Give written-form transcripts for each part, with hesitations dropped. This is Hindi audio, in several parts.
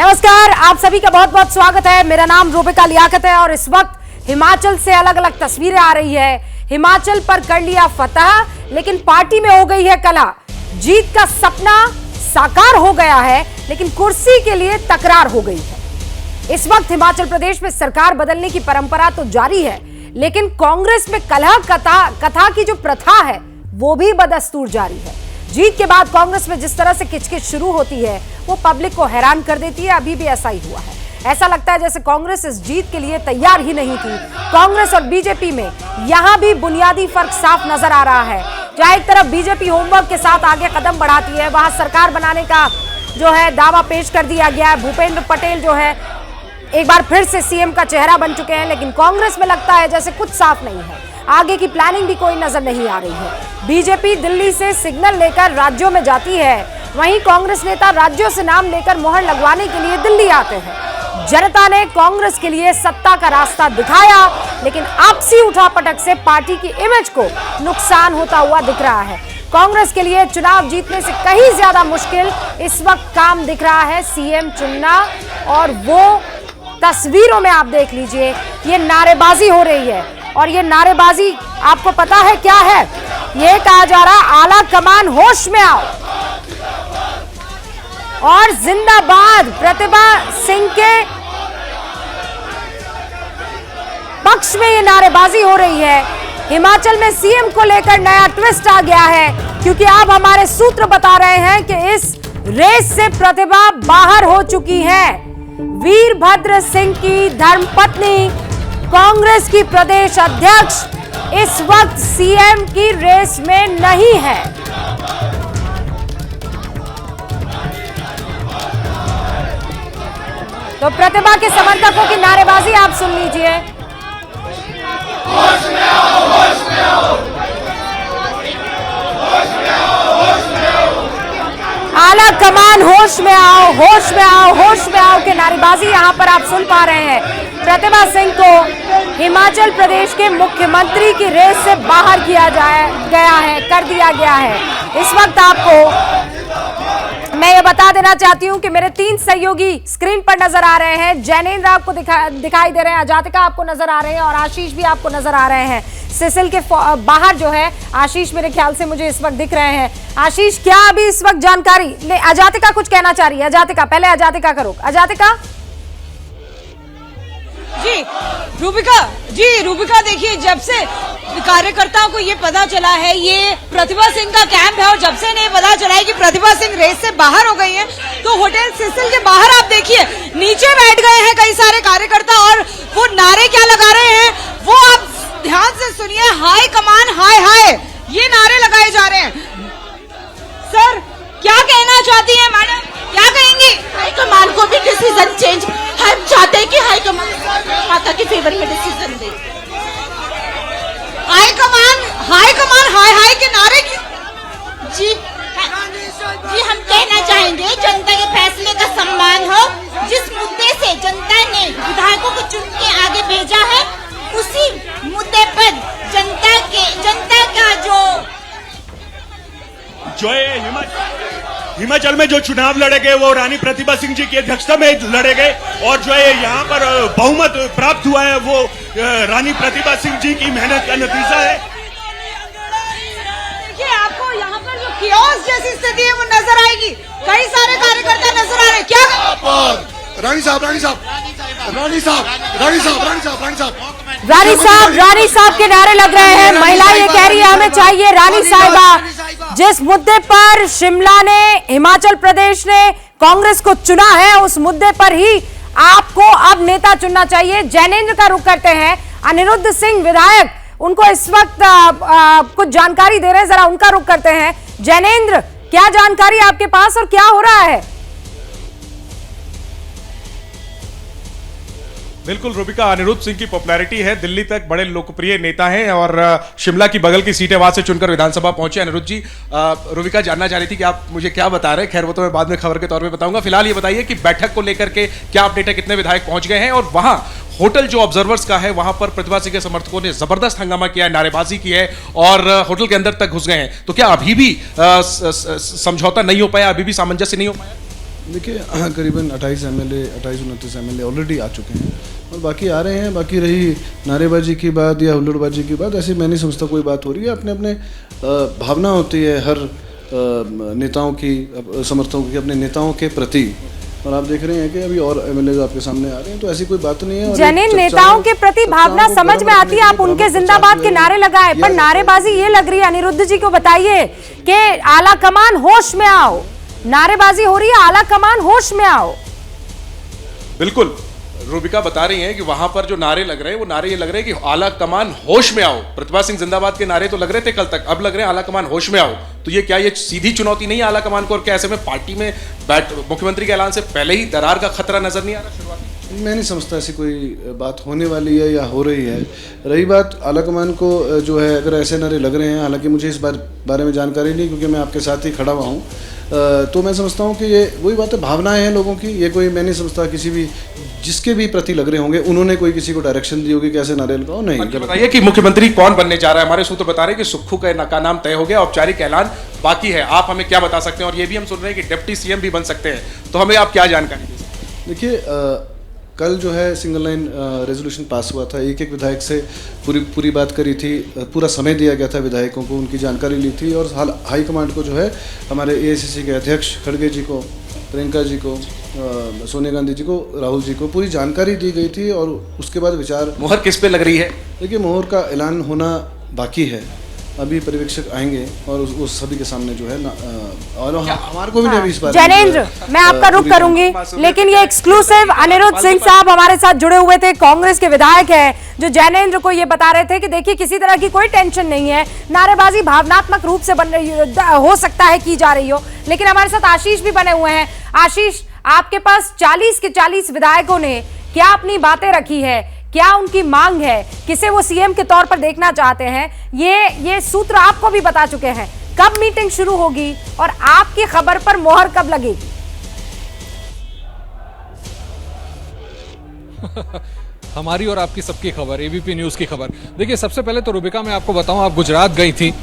नमस्कार, आप सभी का बहुत बहुत स्वागत है। मेरा नाम रूबिका लियाकत है और इस वक्त हिमाचल से अलग अलग तस्वीरें आ रही है। हिमाचल पर कर लिया फतह, लेकिन पार्टी में हो गई है कलह। जीत का सपना साकार हो गया है, लेकिन कुर्सी के लिए तकरार हो गई है। इस वक्त हिमाचल प्रदेश में सरकार बदलने की परंपरा तो जारी है, लेकिन कांग्रेस में कलह कथा की जो प्रथा है वो भी बदस्तूर जारी है। जीत के बाद कांग्रेस में जिस तरह से किचकिच शुरू होती है वो पब्लिक को हैरान कर देती है। अभी भी ऐसा ही हुआ है। ऐसा लगता है जैसे कांग्रेस इस जीत के लिए तैयार ही नहीं थी। कांग्रेस और बीजेपी में यहां भी बुनियादी फर्क साफ नजर आ रहा है। जहां एक तरफ बीजेपी होमवर्क के साथ आगे कदम बढ़ाती है, वहां सरकार बनाने का जो है दावा पेश कर दिया गया है। भूपेंद्र पटेल जो है एक बार फिर से सीएम का चेहरा बन चुके हैं, लेकिन कांग्रेस में लगता है जैसे कुछ साफ नहीं है। आगे की प्लानिंग भी कोई नजर नहीं आ रही है। बीजेपी दिल्ली से सिग्नल लेकर राज्यों में जाती है, वहीं कांग्रेस नेता राज्यों से नाम लेकर मोहर लगवाने के लिए दिल्ली आते हैं। जनता ने कांग्रेस के लिए सत्ता का रास्ता दिखाया, लेकिन आपसी उठापटक से पार्टी की इमेज को नुकसान होता हुआ दिख रहा है। कांग्रेस के लिए चुनाव जीतने से कहीं ज्यादा मुश्किल इस वक्त काम दिख रहा है सीएम चुनना, और वो तस्वीरों में आप देख लीजिए, ये नारेबाजी हो रही है। और ये नारेबाजी आपको पता है क्या है? ये कहा जा रहा आला कमान होश में आओ और जिंदाबाद प्रतिभा सिंह के पक्ष में ये नारेबाजी हो रही है। हिमाचल में सीएम को लेकर नया ट्विस्ट आ गया है, क्योंकि अब हमारे सूत्र बता रहे हैं कि इस रेस से प्रतिभा बाहर हो चुकी है। वीरभद्र सिंह की धर्मपत्नी कांग्रेस की प्रदेश अध्यक्ष इस वक्त सीएम की रेस में नहीं है। तो प्रतिभा के समर्थकों की नारेबाजी आप सुन लीजिए। होश में आओ, होश में आओ, होश में आओ, होश में आओ। आला कमान होश में आओ, होश में आओ, होश में आओ के नारेबाजी यहां पर आप सुन पा रहे हैं। प्रतिभा सिंह को हिमाचल प्रदेश के मुख्यमंत्री की रेस से बाहर किया गया है, कर दिया गया है। इस वक्त आपको मैं ये बता देना चाहती हूं कि मेरे 3 सहयोगी स्क्रीन पर नजर आ रहे हैं। जैनेंद्र आपको दिखाई दे रहे हैं, अजातिका आपको नजर आ रहे हैं और आशीष भी आपको नजर आ रहे हैं। सिसिल के बाहर जो है आशीष मेरे ख्याल से मुझे इस वक्त दिख रहे हैं। आशीष, क्या अभी इस वक्त जानकारी ले? अजातिका कुछ कहना चाह रही है। अजातिका, पहले अजातिका करो। अजातिका जी रूबिका देखिए, जब से कार्यकर्ताओं को ये पता चला है ये प्रतिभा सिंह का कैंप है, और जब से इन्हें पता चला है कि प्रतिभा सिंह रेस से बाहर हो गई हैं, तो होटल सिसिल के बाहर आप देखिए नीचे बैठ गए हैं कई सारे कार्यकर्ता, और वो नारे क्या लगा रहे हैं वो आप ध्यान से सुनिए। हाई कमान हाय हाय, ये नारे लगाए जा रहे हैं। सर, क्या कहना चाहती है मैडम, क्या कहेंगी? हाईकमान को भी डिसीजन चेंज, हम चाहते हैं कि हाईकमान माता के फेवर में डिसीजन दे। हाईकमान हाय हाय के नारे जी हम कहना चाहेंगे जनता के फैसले का सम्मान हो। जिस मुद्दे से जनता ने विधायकों को चुन के आगे भेजा है, उसी मुद्दे पर जनता का जो हिमाचल में जो चुनाव लड़े गए वो रानी प्रतिभा सिंह जी की अध्यक्षता में लड़े गए, और जो है यहाँ पर बहुमत प्राप्त हुआ है वो रानी प्रतिभा सिंह जी की मेहनत का नतीजा है। देखिए, आपको यहाँ पर जो कियोस्क जैसी स्थिति है वो नजर आएगी। कई सारे कार्यकर्ता नजर आ रहे हैं। क्या रानी साहब के नारे लग रहे हैं। महिला ये कह रही है हमें चाहिए रानी साहिबा। जिस मुद्दे पर शिमला ने, हिमाचल प्रदेश ने कांग्रेस को चुना है, उस मुद्दे पर ही आपको अब नेता चुनना चाहिए। जैनेंद्र का रुख करते हैं। अनिरुद्ध सिंह विधायक, उनको इस वक्त कुछ जानकारी दे रहे हैं, जरा उनका रुख करते हैं। जैनेंद्र, क्या जानकारी आपके पास और क्या हो रहा है? बिल्कुल रूबिका, अनिरुद्ध सिंह की पॉपुलैरिटी है, दिल्ली तक बड़े लोकप्रिय नेता हैं और शिमला की बगल की सीटें वहां से चुनकर विधानसभा पहुंचे। अनिरुद्ध जी, रूबिका जानना चाह रही थी कि आप मुझे क्या बता रहे हैं, खैर वो तो मैं बाद में खबर के तौर पे बताऊंगा। फिलहाल ये बताइए कि बैठक को लेकर के क्या अपडेट है, कितने विधायक पहुंच गए हैं, और वहां होटल जो ऑब्जर्वर्स का है वहां पर प्रतिभा सिंह के समर्थकों ने जबरदस्त हंगामा किया है, नारेबाजी की है और होटल के अंदर तक घुस गए हैं। तो क्या अभी भी समझौता नहीं हो पाया, अभी भी सामंजस्य नहीं हो पाया? देखिए करीबन 28 एमएलए 28-29 एमएलए ऑलरेडी आ चुके हैं और बाकी आ रहे हैं। बाकी रही नारेबाजी की बात या हुल्लड़बाजी की बात, ऐसी मैं नहीं समझता कोई बात हो रही है। अपने अपने भावना होती है हर नेताओं की, समर्थकों की अपने नेताओं के प्रति, और आप देख रहे हैं कि अभी और एमएलए आपके सामने आ रहे हैं, तो ऐसी कोई बात नहीं है। जैन नेताओं के प्रति भावना समझ में आती है, आप उनके जिंदाबाद के नारे लगाए, पर नारेबाजी ये लग रही है। अनिरुद्ध जी को बताइए कि आला कमान होश में आओ, नारेबाजी हो रही है, आला कमान होश में आओ। बिल्कुल, रूबिका बता रही हैं कि वहां पर जो नारे लग रहे हैं वो नारे ये लग रहे हैं कि आला कमान होश में आओ। प्रतिभा सिंह जिंदाबाद के नारे तो लग रहे थे कल तक, अब लग रहे हैं आला कमान होश में आओ। तो ये क्या ये सीधी चुनौती नहीं है आला कमान को? और क्या ऐसे में पार्टी में मुख्यमंत्री के ऐलान से पहले ही दरार का खतरा नजर नहीं आ रहा शुरुआत? मैं नहीं समझता ऐसी कोई बात होने वाली है या हो रही है। रही बात आला कमान को जो है, अगर ऐसे नारे लग रहे हैं, हालांकि मुझे इस बारे में जानकारी नहीं क्योंकि मैं आपके साथ ही खड़ा हुआ हूँ, तो मैं समझता हूँ कि ये वही बात है, भावनाएं हैं लोगों की। ये कोई मैं नहीं समझता किसी भी जिसके भी प्रति लग रहे होंगे उन्होंने कोई किसी को डायरेक्शन दी होगी कैसे नारे लगाओ, नहीं। बताइए कि मुख्यमंत्री कौन बनने जा रहा है? हमारे सूत्र बता रहे हैं कि सुक्खू का नाम तय हो गया, औपचारिक ऐलान बाकी है। आप हमें क्या बता सकते हैं? और ये भी हम सुन रहे हैं कि डिप्टी सीएम भी बन सकते हैं, तो हमें आप क्या जानकारी दें? देखिए कल जो है सिंगल लाइन रेजोल्यूशन पास हुआ था, एक एक विधायक से पूरी बात करी थी, पूरा समय दिया गया था विधायकों को, उनकी जानकारी ली थी। और हाई कमांड को जो है हमारे एआईसीसी के अध्यक्ष खड़गे जी को, प्रियंका जी को, सोनिया गांधी जी को, राहुल जी को पूरी जानकारी दी गई थी। और उसके बाद विचार मोहर किस पे लग रही है? देखिए मोहर का ऐलान होना बाकी है, अभी पर्यवेक्षक आएंगे और उस सभी के सामने जो है और हमारे को भी नहीं इस बार। जैनेंद्र, मैं आपका रुख करूंगी, लेकिन ये एक्सक्लूसिव अनिरुद्ध सिंह साहब हमारे साथ जुड़े हुए थे, कांग्रेस के विधायक हैं, जो जैनेंद्र को ये बता रहे थे कि देखिए किसी तरह की कोई टेंशन नहीं है, नारेबाजी भावनात्मक रूप से बन रही हो सकता है की जा रही हो। लेकिन हमारे साथ आशीष भी बने हुए हैं। आशीष, आपके पास 40 के 40 विधायकों ने क्या अपनी बातें रखी है, क्या उनकी मांग है, किसे वो सीएम के तौर पर देखना चाहते हैं, ये सूत्र आपको भी बता चुके हैं। कब मीटिंग शुरू होगी और आपकी खबर पर मोहर कब लगेगी? हमारी और आपकी सबकी खबर, एबीपी न्यूज़ की खबर। देखिए सबसे पहले तो रूबिका मैं आपको बताऊं, आप गुजरात गई थी,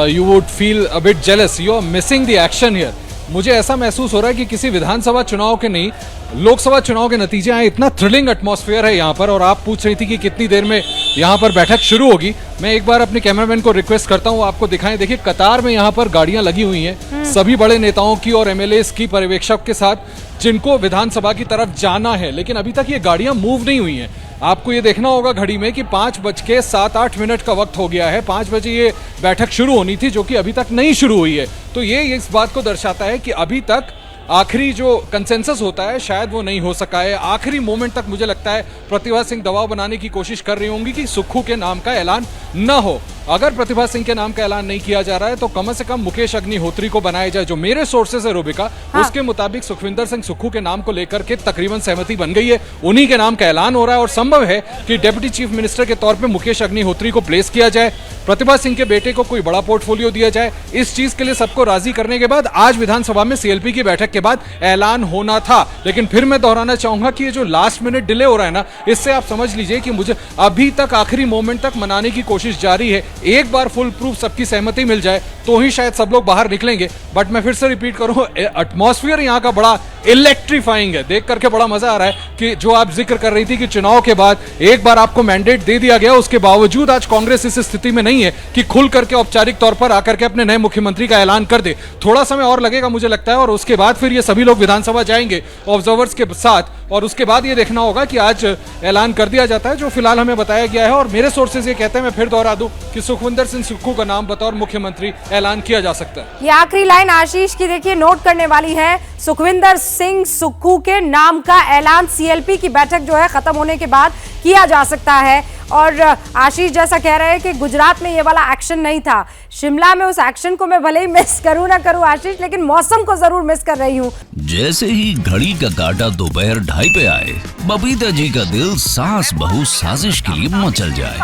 you would feel a bit jealous, you are missing the action here. मुझे ऐसा महसूस हो रहा है कि किसी विधानसभा चुनाव के नहीं, लोकसभा चुनाव के नतीजे आए, इतना थ्रिलिंग एटमॉस्फेयर है यहाँ पर। और आप पूछ रही थी कि कितनी देर में यहाँ पर बैठक शुरू होगी। मैं एक बार अपने कैमरामैन को रिक्वेस्ट करता हूँ आपको दिखाएं। देखिए कतार में यहाँ पर गाड़ियां लगी हुई हैं, सभी बड़े नेताओं की और एमएलएस की, पर्यवेक्षक के साथ, जिनको विधानसभा की तरफ जाना है। लेकिन अभी तक ये गाड़ियां मूव नहीं हुई हैं। आपको ये देखना होगा घड़ी में कि 5:07 का वक्त हो गया है। 5 बजे ये बैठक शुरू होनी थी, जो कि अभी तक नहीं शुरू हुई है। तो ये इस बात को दर्शाता है कि अभी तक आखिरी जो कंसेंसस होता है शायद वो नहीं हो सका है। आखिरी मोमेंट तक मुझे लगता है प्रतिभा सिंह दबाव बनाने की कोशिश कर रही होंगी कि सुक्खू के नाम का ऐलान न हो। अगर प्रतिभा सिंह के नाम का ऐलान नहीं किया जा रहा है तो कम से कम मुकेश अग्निहोत्री को बनाया जाए। जो मेरे सोर्सेस है रूबिका, उसके मुताबिक सुखविंदर सिंह सुक्खू के नाम को लेकर के तकरीबन सहमति बन गई है, उन्हीं के नाम का ऐलान हो रहा है। और संभव है कि डिप्टी चीफ मिनिस्टर के तौर पर मुकेश अग्निहोत्री को प्लेस किया जाए, प्रतिभा सिंह के बेटे को कोई बड़ा पोर्टफोलियो दिया जाए। इस चीज के लिए सबको राजी करने के बाद आज विधानसभा में सीएलपी की बैठक के बाद ऐलान होना था। लेकिन फिर मैं दोहराना चाहूंगा कि ये जो लास्ट मिनट डिले हो रहा है ना, इससे आप समझ लीजिए कि मुझे अभी तक आखिरी मोमेंट तक मनाने की कोशिश जारी है। एक बार फुल प्रूफ सबकी सहमति मिल जाए तो ही शायद सब लोग बाहर निकलेंगे। बट मैं फिर से रिपीट करूं, एटमॉस्फेयर यहाँ का बड़ा इलेक्ट्रीफाइंग है। देख करके बड़ा मजा आ रहा है कि जो आप जिक्र कर रही थी कि चुनाव के बाद एक बार आपको मैंडेट दे दिया गया, उसके बावजूद आज कांग्रेस इस स्थिति में नहीं है कि खुल करके औपचारिक तौर पर आकर के अपने नए मुख्यमंत्री का ऐलान कर दे। थोड़ा समय और लगेगा मुझे लगता है, और उसके बाद फिर ये सभी लोग विधानसभा जाएंगे ऑब्जर्वर्स के साथ, और उसके बाद ये देखना होगा कि आज ऐलान कर दिया जाता है, जो फिलहाल हमें बताया गया है। और मेरे सोर्सेज ये कहते हैं, मैं फिर दोहरा दूं, कि सुखविंदर सिंह सुक्खू का नाम बतौर मुख्यमंत्री ऐलान किया जा सकता है। ये आखिरी लाइन आशीष की देखिए नोट करने वाली है। सुखविंदर सिंह सुक्खू के नाम का ऐलान सीएलपी की बैठक जो है खत्म होने के बाद किया जा सकता है। और आशीष जैसा कह रहे हैं कि गुजरात में ये वाला एक्शन नहीं था, शिमला में उस एक्शन को मैं भले ही मिस करूं ना करूं आशीष, लेकिन मौसम को जरूर मिस कर रही हूं। जैसे ही घड़ी का काटा दोपहर 2:30 पे आए, बबीता जी का दिल सास बहू साजिश के लिए मचल जाए।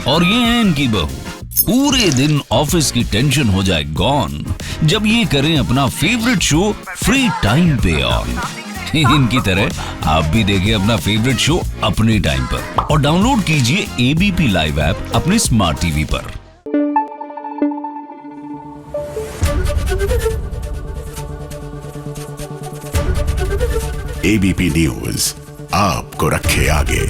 और ये है इनकी बहू, पूरे दिन ऑफिस की टेंशन हो जाए गॉन जब ये करें अपना फेवरेट शो फ्री टाइम पे ऑन। इनकी तरह आप भी देखें अपना फेवरेट शो अपने टाइम पर और डाउनलोड कीजिए एबीपी लाइव ऐप अपने स्मार्ट टीवी पर। एबीपी न्यूज आपको रखे आगे।